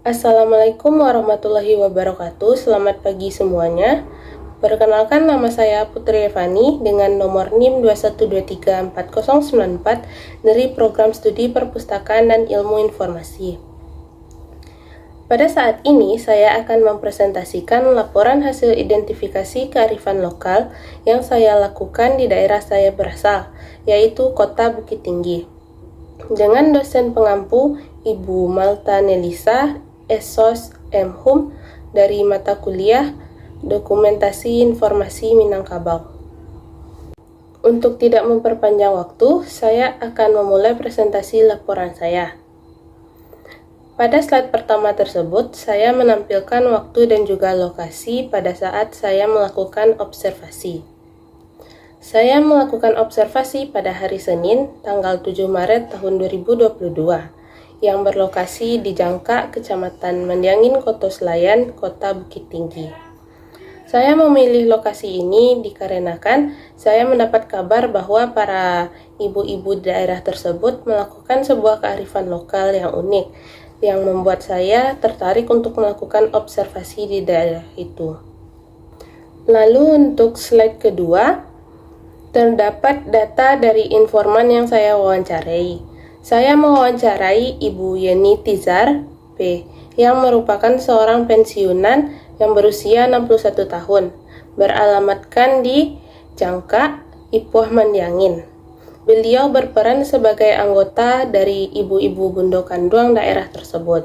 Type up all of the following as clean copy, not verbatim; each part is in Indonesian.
Assalamualaikum warahmatullahi wabarakatuh. Selamat pagi semuanya. Perkenalkan, nama saya Putri Evani dengan nomor NIM 212340094 dari Program Studi Perpustakaan dan Ilmu Informasi. Pada saat ini, saya akan mempresentasikan laporan hasil identifikasi kearifan lokal yang saya lakukan di daerah saya berasal, yaitu Kota Bukit Tinggi. Dengan dosen pengampu Ibu Malta Nelisa, Esos M.Hum dari mata kuliah Dokumentasi Informasi Minangkabau. Untuk tidak memperpanjang waktu, saya akan memulai presentasi laporan saya. Pada slide pertama tersebut, saya menampilkan waktu dan juga lokasi pada saat saya melakukan observasi. Saya melakukan observasi pada hari Senin, tanggal 7 Maret tahun 2022. Yang berlokasi di Jangka, Kecamatan Mendiangin, Koto Selayan, Kota Bukit Tinggi. Saya memilih lokasi ini dikarenakan saya mendapat kabar bahwa para ibu-ibu daerah tersebut melakukan sebuah kearifan lokal yang unik, yang membuat saya tertarik untuk melakukan observasi di daerah itu. Lalu untuk slide kedua, terdapat data dari informan yang saya wawancarai. Saya mewawancarai Ibu Yeni Tizar, P, yang merupakan seorang pensiunan yang berusia 61 tahun, beralamatkan di Jangka, Ipuh Mendiangin. Beliau berperan sebagai anggota dari ibu-ibu Bundo Kanduang daerah tersebut.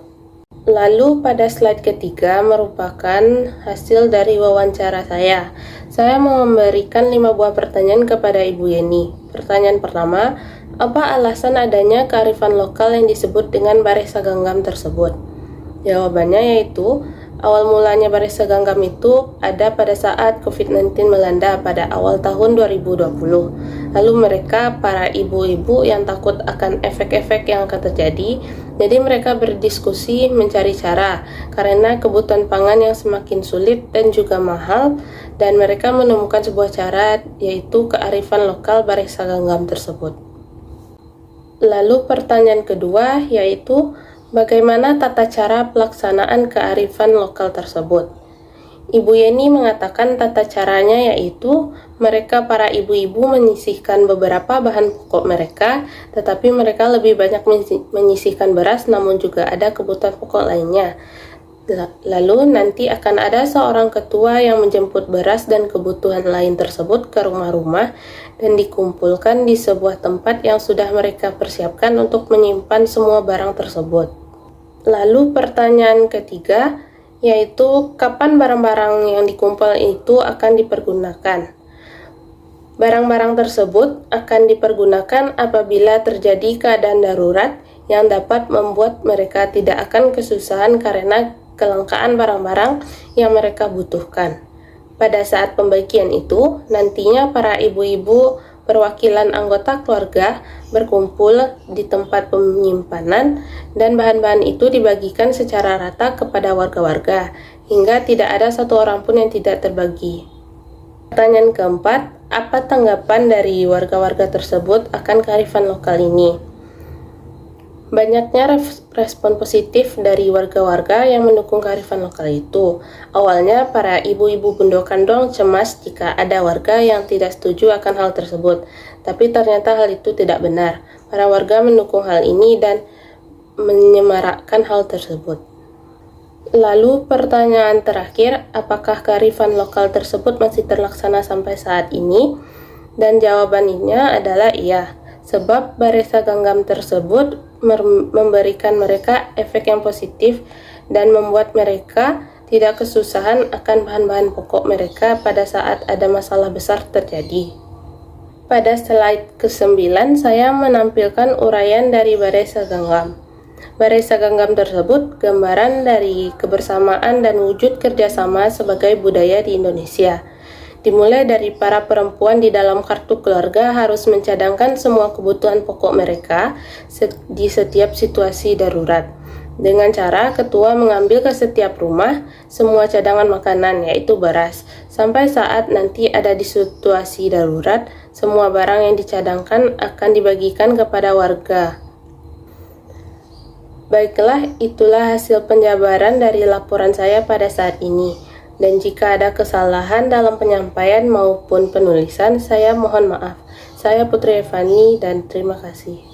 Lalu pada slide ketiga merupakan hasil dari wawancara saya. Saya memberikan 5 buah pertanyaan kepada Ibu Yeni. Pertanyaan pertama, apa alasan adanya kearifan lokal yang disebut dengan Baresa Ganggam tersebut? Jawabannya yaitu, awal mulanya Baresa Ganggam itu ada pada saat COVID-19 melanda pada awal tahun 2020. Lalu mereka, para ibu-ibu yang takut akan efek-efek yang akan terjadi, jadi mereka berdiskusi mencari cara, karena kebutuhan pangan yang semakin sulit dan juga mahal, dan mereka menemukan sebuah cara, yaitu kearifan lokal Baresa Ganggam tersebut. Lalu pertanyaan kedua yaitu bagaimana tata cara pelaksanaan kearifan lokal tersebut. Ibu Yeni mengatakan tata caranya yaitu mereka para ibu-ibu menyisihkan beberapa bahan pokok mereka, tetapi mereka lebih banyak menyisihkan beras namun juga ada kebutuhan pokok lainnya. Lalu nanti akan ada seorang ketua yang menjemput beras dan kebutuhan lain tersebut ke rumah-rumah dan dikumpulkan di sebuah tempat yang sudah mereka persiapkan untuk menyimpan semua barang tersebut. Lalu pertanyaan ketiga, yaitu kapan barang-barang yang dikumpul itu akan dipergunakan. Barang-barang tersebut akan dipergunakan apabila terjadi keadaan darurat yang dapat membuat mereka tidak akan kesusahan karena kelangkaan barang-barang yang mereka butuhkan. Pada saat pembagian itu, nantinya para ibu-ibu perwakilan anggota keluarga berkumpul di tempat penyimpanan dan bahan-bahan itu dibagikan secara rata kepada warga-warga hingga tidak ada satu orang pun yang tidak terbagi. Pertanyaan keempat, apa tanggapan dari warga-warga tersebut akan kearifan lokal ini? Banyaknya respon positif dari warga-warga yang mendukung kearifan lokal itu. Awalnya, para ibu-ibu Bundo Kanduang cemas jika ada warga yang tidak setuju akan hal tersebut. Tapi ternyata hal itu tidak benar. Para warga mendukung hal ini dan menyemarakkan hal tersebut. Lalu pertanyaan terakhir, apakah kearifan lokal tersebut masih terlaksana sampai saat ini? Dan jawabannya adalah iya. Sebab Baresa Ganggam tersebut memberikan mereka efek yang positif dan membuat mereka tidak kesusahan akan bahan-bahan pokok mereka pada saat ada masalah besar terjadi. Pada slide ke-9 saya menampilkan uraian dari Baresa Ganggam. Baresa Ganggam tersebut gambaran dari kebersamaan dan wujud kerjasama sebagai budaya di Indonesia. Dimulai dari para perempuan di dalam kartu keluarga harus mencadangkan semua kebutuhan pokok mereka di setiap situasi darurat. Dengan cara ketua mengambil ke setiap rumah semua cadangan makanan yaitu beras. Sampai saat nanti ada di situasi darurat, semua barang yang dicadangkan akan dibagikan kepada warga. Baiklah, itulah hasil penjabaran dari laporan saya pada saat ini. Dan jika ada kesalahan dalam penyampaian maupun penulisan, saya mohon maaf. Saya Putri Evani dan terima kasih.